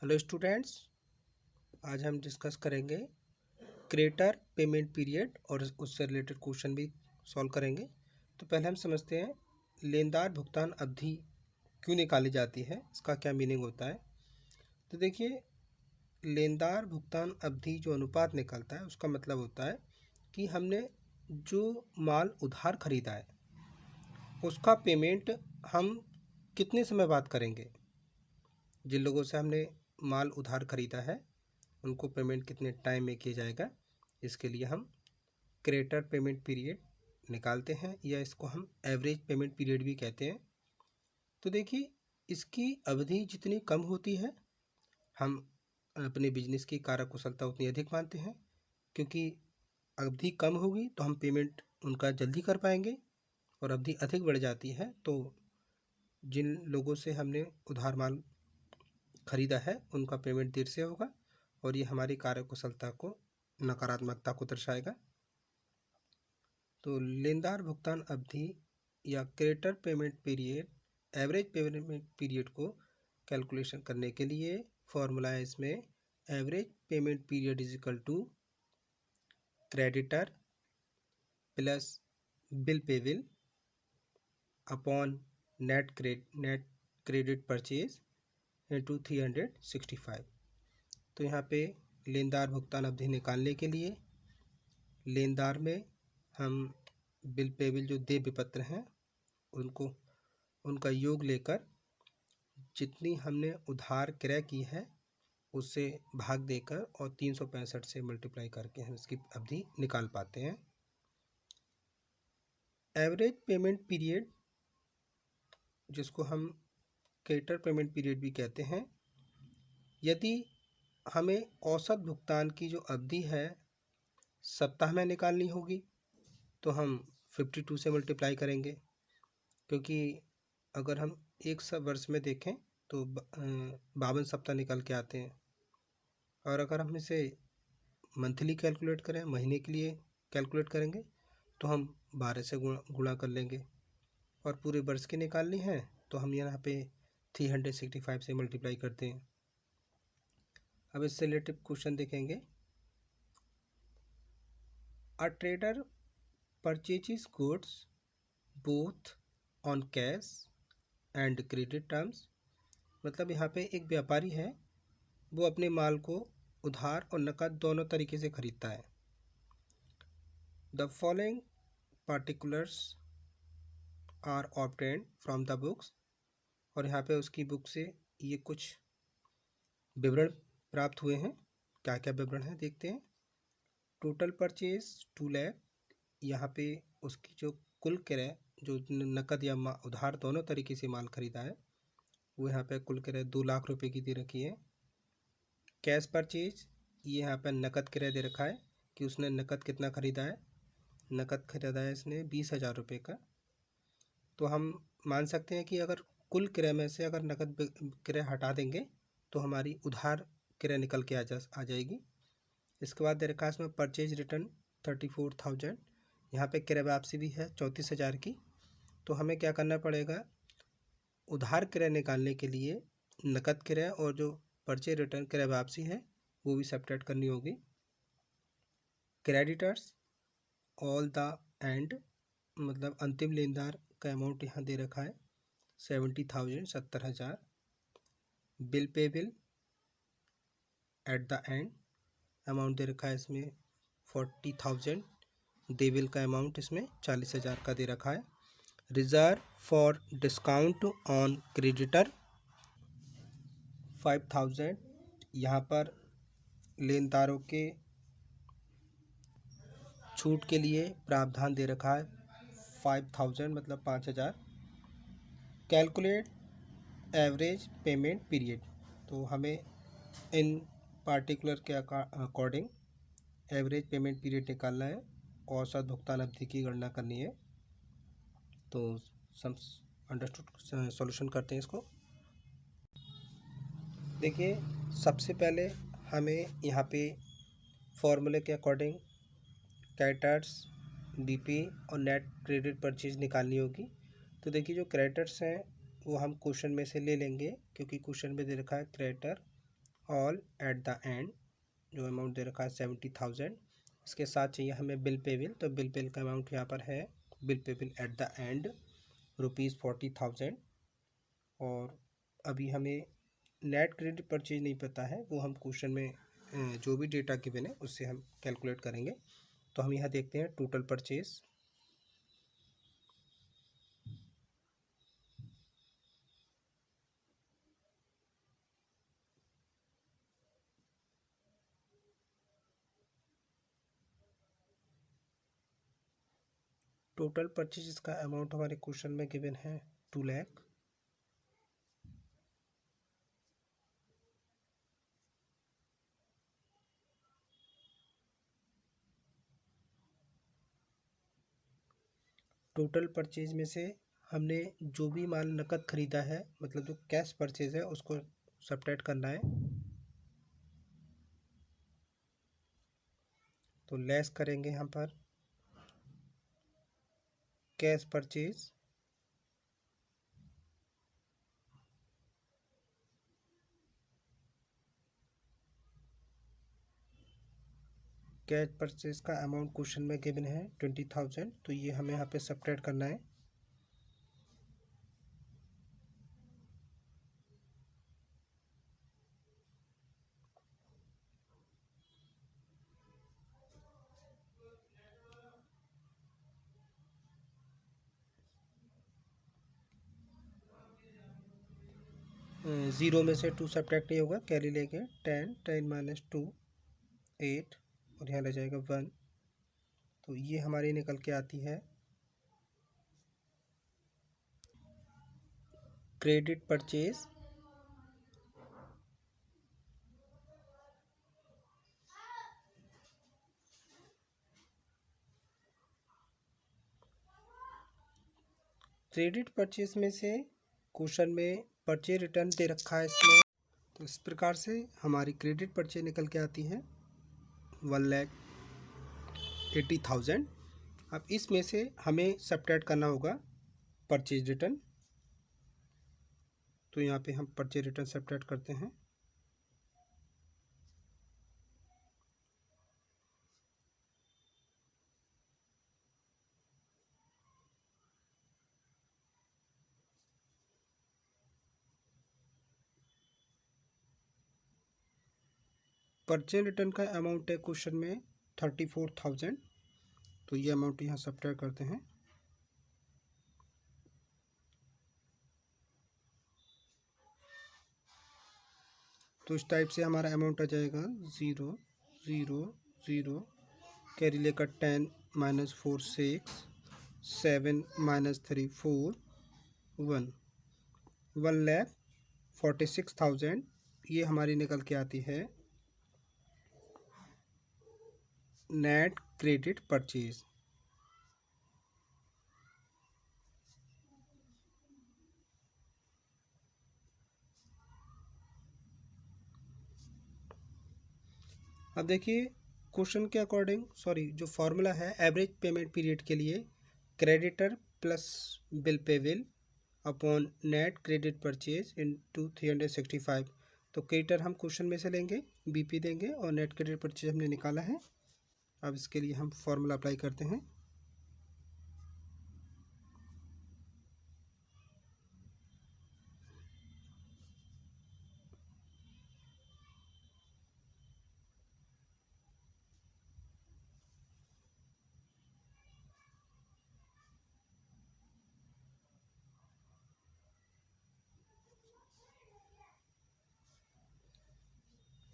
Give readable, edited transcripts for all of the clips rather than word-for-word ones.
Hello students, आज हम discuss करेंगे क्रेडिटर पेमेंट पीरियड और उससे रिलेटेड क्वेश्चन भी सॉल्व करेंगे। तो पहले हम समझते हैं लेनदार भुगतान अवधि क्यों निकाली जाती है, इसका क्या मीनिंग होता है। तो देखिए, लेनदार भुगतान अवधि जो अनुपात निकलता है उसका मतलब होता है कि हमने जो माल उधार खरीदा है उसका पेमेंट हम कितने समय बाद करेंगे। जिन लोगों से हमने माल उधार खरीदा है उनको पेमेंट कितने टाइम में किया जाएगा, इसके लिए हम क्रेडिटर पेमेंट पीरियड निकालते हैं या इसको हम एवरेज पेमेंट पीरियड भी कहते हैं। तो देखिए, इसकी अवधि जितनी कम होती है हम अपने बिजनेस की कार्यकुशलता उतनी अधिक मानते हैं, क्योंकि अवधि कम होगी तो हम पेमेंट उनका जल्दी कर पाएंगे, और अवधि अधिक बढ़ जाती है तो जिन लोगों से हमने उधार माल खरीदा है उनका पेमेंट देर से होगा और ये हमारी कार्यकुशलता को नकारात्मकता को दर्शाएगा। तो लेनदार भुगतान अवधि या creditor payment period, average payment period को कैलकुलेशन करने के लिए फॉर्मूला है इसमें average payment period is equal to creditor plus bill payable upon net credit purchase into 365। तो यहाँ पे लेनदार भुगतान अवधि निकालने के लिए लेनदार में हम बिल पेबल जो देय विपत्र हैं उनका योग लेकर जितनी हमने उधार क्रय की है उससे भाग देकर और 365 से मल्टीप्लाई करके हम इसकी अवधि निकाल पाते हैं। एवरेज पेमेंट पीरियड, जिसको हम क्रेडिटर पेमेंट पीरियड भी कहते हैं, यदि हमें औसत भुगतान की जो अवधि है सप्ताह में निकालनी होगी तो हम 52 से मल्टीप्लाई करेंगे, क्योंकि अगर हम एक वर्ष में देखें तो 52 सप्ताह निकल के आते हैं, और अगर हम इसे मंथली कैलकुलेट करें, महीने के लिए कैलकुलेट करेंगे तो हम 12 से गुणा कर लेंगे, और पूरे वर्ष की निकालनी है तो हम यहाँ पे 365 से मल्टीप्लाई करते हैं। अब इससे रिलेटेड क्वेश्चन देखेंगे। A trader purchases goods both on cash and credit terms. मतलब यहाँ पे एक व्यापारी है, वो अपने माल को उधार और नकद दोनों तरीके से खरीदता है। The following particulars are obtained from the books. और यहाँ पे उसकी बुक से ये कुछ विवरण प्राप्त हुए हैं। क्या क्या विवरण है देखते हैं। टोटल परचेज 2 लाख, यहाँ पे उसकी जो कुल क्रय, जो नकद या उधार दोनों तरीके से माल खरीदा है, वो यहाँ पे कुल क्रय 2 लाख रुपए की दे रखी है। कैश परचेज, ये यहाँ पे नकद क्रय दे रखा है कि उसने नकद कितना खरीदा है। नकद खरीदा है इसने 20,000 रुपये का। तो हम मान सकते हैं कि अगर कुल क्रय में से अगर नकद क्रय हटा देंगे तो हमारी उधार क्रय निकल के आ जाएगी। इसके बाद दे रखा है इसमें परचेज रिटर्न 34,000, यहाँ पे क्रय वापसी भी है 34,000 की। तो हमें क्या करना पड़ेगा, उधार क्रय निकालने के लिए नकद क्रय और जो परचेज रिटर्न क्रय वापसी है वो भी सब्ट्रैक्ट करनी होगी। क्रेडिटर्स ऑल द एंड, मतलब अंतिम लेनदार का अमाउंट यहाँ दे रखा है 70,000, 70,000। Bill payable at the end amount दे रखा है इसमें 40,000। दे बिल का अमाउंट इसमें 40,000 का दे रखा है। Reserve for discount on creditor 5,000, यहाँ पर लेनदारों के छूट के लिए प्रावधान दे रखा है 5,000, मतलब 5,000। कैलकुलेट एवरेज पेमेंट पीरियड, तो हमें इन पार्टिकुलर के अकॉर्डिंग एवरेज पेमेंट पीरियड निकालना है, औसत भुगतान अवधि की गणना करनी है। तो सम अंडरस्टूड, सॉल्यूशन करते हैं इसको। देखिए, सबसे पहले हमें यहाँ पे फॉर्मूले के अकॉर्डिंग क्रेडिटर्स, बीपी और नेट क्रेडिट परचेज निकालनी होगी। तो देखिए, जो क्रेडिटर्स हैं वो हम क्वेश्चन में से ले लेंगे, क्योंकि क्वेश्चन में दे रखा है creditor all at the and, जो अमाउंट दे रखा है 70,000। इसके साथ चाहिए हमें बिल पेबल, तो बिल पेबल का अमाउंट यहाँ पर है bill payable at the end ₹40,000। और अभी हमें नेट क्रेडिट परचेज नहीं पता है, वो हम क्वेश्चन में जो भी डेटा गिवन है उससे हम कैलकुलेट करेंगे। तो हम यहाँ देखते हैं टोटल परचेज। टोटल परचेज का अमाउंट हमारे क्वेश्चन में गिवन है 2 लाख। टोटल परचेज में से हमने जो भी माल नकद खरीदा है, मतलब जो कैश परचेज है, उसको सब्ट्रैक्ट करना है। तो लेस करेंगे यहाँ पर कैश परचेज, कैश परचेज का अमाउंट क्वेश्चन में गिवन है 20,000, तो ये हमें यहाँ पे सब्ट्रैक्ट करना है। ज़ीरो में से 2 सब्ट्रैक्ट नहीं होगा, कैरी लेके 10 माइनस 2 8, और यहाँ रह जाएगा 1। तो ये हमारी निकल के आती है क्रेडिट परचेज क्रेडिट परचेज में से क्वेश्चन में परचेज रिटर्न दे रखा है इसमें, तो इस प्रकार से हमारी क्रेडिट परचेज निकल के आती है 1,80,000। अब इसमें से हमें सब्ट्रैक्ट करना होगा परचेज रिटर्न, तो यहाँ पे हम परचेज रिटर्न सब्ट्रैक्ट करते हैं। परचेज रिटर्न का अमाउंट है क्वेश्चन में 34,000, तो ये अमाउंट यहाँ सब्ट्रैक्ट करते हैं। तो इस टाइप से हमारा अमाउंट आ जाएगा 0 0 0, कैरी लेकर 10 माइनस 4 6, 7 माइनस 3 4, 1, 1,46,000 ये हमारी निकल के आती है नेट क्रेडिट परचेज। अब देखिए क्वेश्चन के अकॉर्डिंग, सॉरी, जो फॉर्मूला है एवरेज पेमेंट पीरियड के लिए, creditor plus bill payable upon net credit purchase into 365। तो क्रेडिटर हम क्वेश्चन में से लेंगे, बीपी देंगे, और नेट क्रेडिट परचेज हमने निकाला है। अब इसके लिए हम फॉर्मूला अप्लाई करते हैं।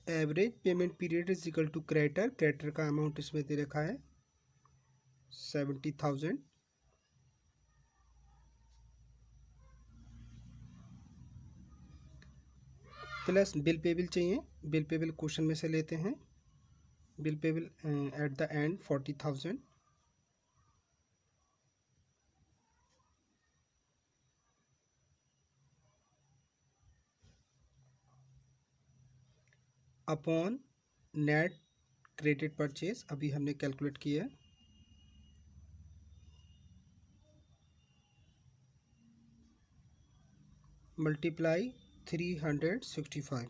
Average payment period is equal to creditor, creditor का अमाउंट इसमें दे रखा है 70,000, प्लस बिल पेबल चाहिए, बिल पेबल क्वेश्चन में से लेते हैं, bill payable at the end 40,000, upon net credit purchase अभी हमने कैलकुलेट किया है, मल्टीप्लाई 365।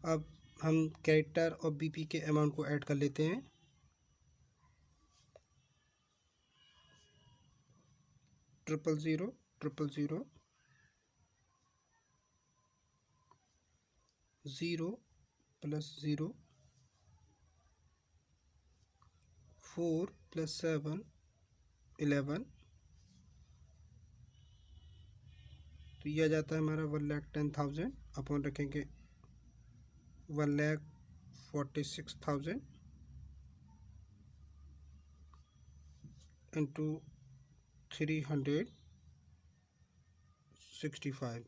अब हम कैरेक्टर और बीपी के अमाउंट को ऐड कर लेते हैं। Triple zero 0 + 0 4 + 7 11। तो यह आ जाता है हमारा 1,10,000 अपॉन रखेंगे 1,46,000 इंटू 365।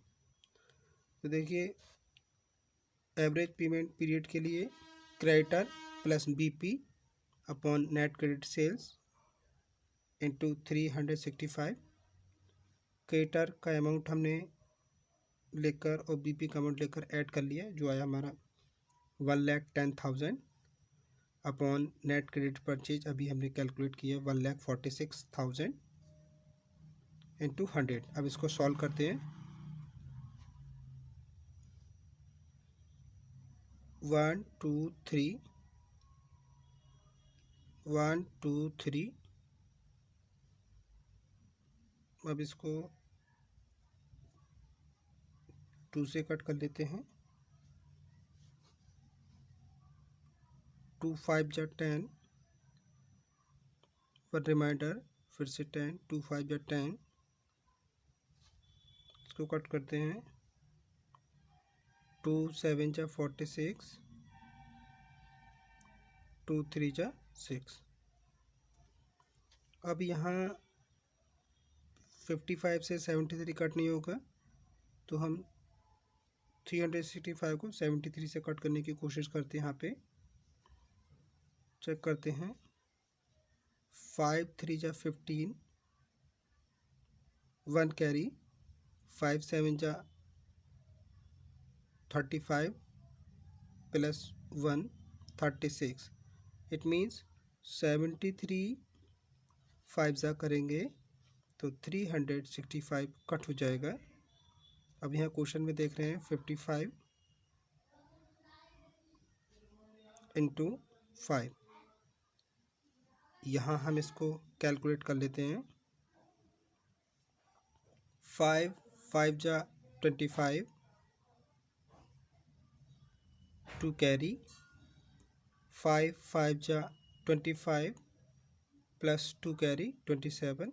तो देखिए एवरेज पेमेंट पीरियड के लिए creditor plus BP upon net credit sales into 365। Creditor का अमाउंट हमने लेकर और बीपी का अमाउंट लेकर ऐड कर लिया, जो आया हमारा 1,10,000 अपॉन नेट क्रेडिट परचेज अभी हमने कैलकुलेट किया 1,46,000 इंटू 100। अब इसको सॉल्व करते हैं। 1 2 3 1 2 3। अब इसको 2 से कट कर लेते हैं। 2 5 जा 10, 1 रिमाइंडर, फिर से 10, 2 5 जा 10। इसको कट करते हैं। 2 7 जा 46, 2 3 जा 6। अब यहाँ 55 से 73 कट नहीं होगा, तो हम 365 को 73 से कट करने की कोशिश करते हैं। यहाँ पे चेक करते हैं। 5 3 जा 15, 1 कैरी, 5 7 जा 35 प्लस 1 36। इट मीन्स 73 5 जा करेंगे तो 365 कट हो जाएगा। अब यहाँ क्वेश्चन में देख रहे हैं 55 इंटू 5। यहाँ हम इसको कैलकुलेट कर लेते हैं। 5 5 जा 25, 2 कैरी, 5 5 जा 25 प्लस 2 कैरी 27।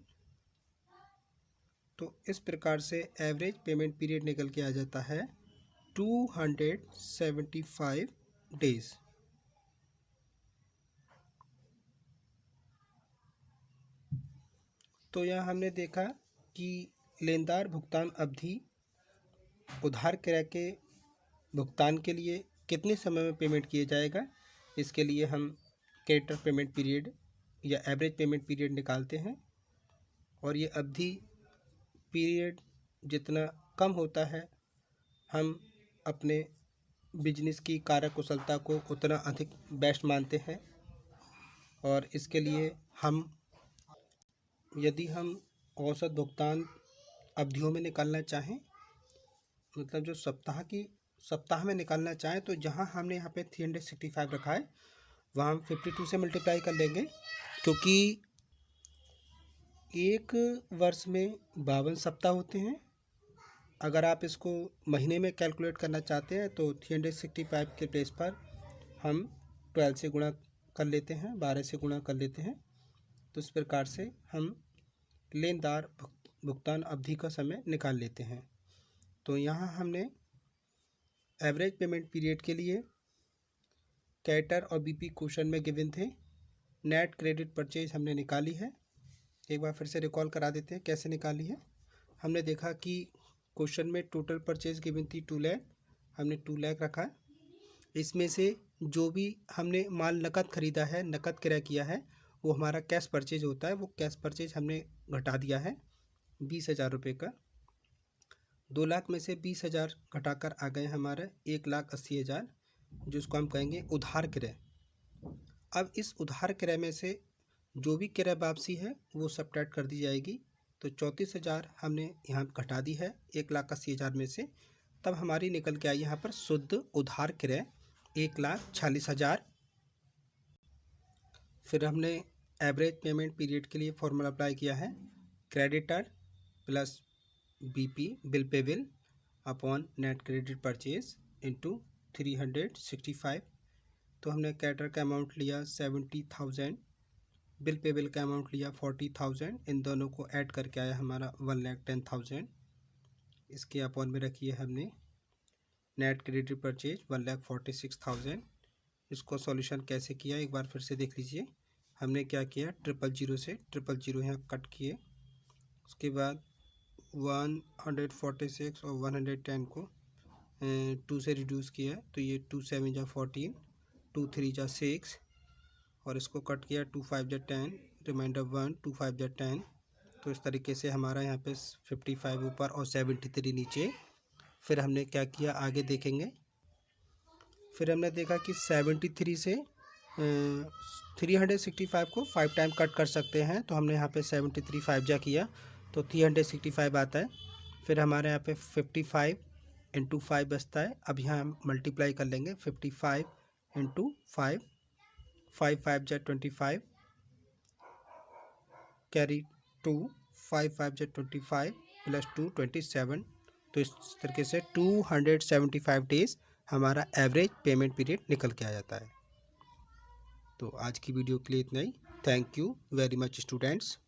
तो इस प्रकार से एवरेज पेमेंट पीरियड निकल के आ जाता है 275 डेज। तो यहाँ हमने देखा कि लेनदार भुगतान अवधि उधार क्रय के भुगतान के लिए कितने समय में पेमेंट किया जाएगा। इसके लिए हम क्रेडिटर पेमेंट पीरियड या एवरेज पेमेंट पीरियड निकालते हैं, और ये अवधि पीरियड जितना कम होता है हम अपने बिजनेस की कार्यकुशलता को उतना अधिक बेस्ट मानते हैं। और इसके लिए यदि हम औसत भुगतान अवधियों में निकालना चाहें, मतलब जो सप्ताह में निकालना चाहें, तो जहां हमने यहाँ पे 365 रखा है वहाँ हम 52 से मल्टीप्लाई कर लेंगे, क्योंकि एक वर्ष में 52 सप्ताह होते हैं। अगर आप इसको महीने में कैलकुलेट करना चाहते हैं तो 365 के प्लेस पर हम 12 से गुणा कर लेते हैं, 12 से गुणा कर लेते हैं। तो इस प्रकार से हम लेनदार भुगतान अवधि का समय निकाल लेते हैं। तो यहाँ हमने एवरेज पेमेंट पीरियड के लिए कैरेक्टर और बीपी क्वेश्चन में गिवन थे। नेट क्रेडिट परचेज हमने निकाली है। एक बार फिर से रिकॉल करा देते हैं कैसे निकाली है। हमने देखा कि क्वेश्चन में टोटल परचेज गिवन थी 2 लाख, हमने 2 लाख रखा है। इसमें से जो भी हमने माल नकद खरीदा है, नकद क्रय किया है, वो हमारा कैश परचेज होता है। वो कैश परचेज हमने घटा दिया है 20,000 रुपये का। 2 लाख में से 20,000 घटाकर आ गए हमारे 1,80,000, जिसको हम कहेंगे उधार क्रय। अब इस उधार क्रय में से जो भी क्रय वापसी है वो सब्ट्रैक्ट कर दी जाएगी। तो 34,000 हमने यहाँ घटा दी है 1,80,000 में से। तब हमारी निकल के आई यहाँ पर शुद्ध उधार क्रय 1,46,000। फिर हमने एवरेज पेमेंट पीरियड के लिए फॉर्मूला अप्लाई किया है, creditor plus BP bill payable upon net credit purchase into 365। तो हमने कैटर का अमाउंट लिया 70,000, बिल पेबल का अमाउंट लिया 40,000, इन दोनों को ऐड करके आया हमारा 1,10,000। इसके अपॉन में रखिए हमने नेट क्रेडिट परचेज 1,46,000। इसको सॉल्यूशन कैसे किया एक बार फिर से देख लीजिए। हमने क्या किया, 000 से 000 यहाँ कट किए, उसके बाद 146 और 110 को 2 से रिड्यूस किया, तो ये 2 7 जा 14, 2 3 जा 6, और इसको कट किया 2 5 जा 10, रिमाइंडर 1, 2 5 जा 10। तो इस तरीके से हमारा यहाँ पे 55 ऊपर और 73 नीचे। फिर हमने क्या किया आगे देखेंगे। फिर हमने देखा कि 73 से 365 को 5 टाइम कट कर सकते हैं, तो हमने यहाँ पे 73 5 जा किया तो 365 आता है। फिर हमारे यहाँ पे 55 इंटू 5 बचता है। अब यहाँ हम मल्टीप्लाई कर लेंगे 55 इंटू 5, 5 5 जा 25, कैरी 2, 5 5 जा 25 प्लस 2 27। तो इस तरीके से 275 डेज हमारा एवरेज पेमेंट पीरियड निकल के आ जाता है। तो आज की वीडियो के लिए इतना ही। Thank you very much students.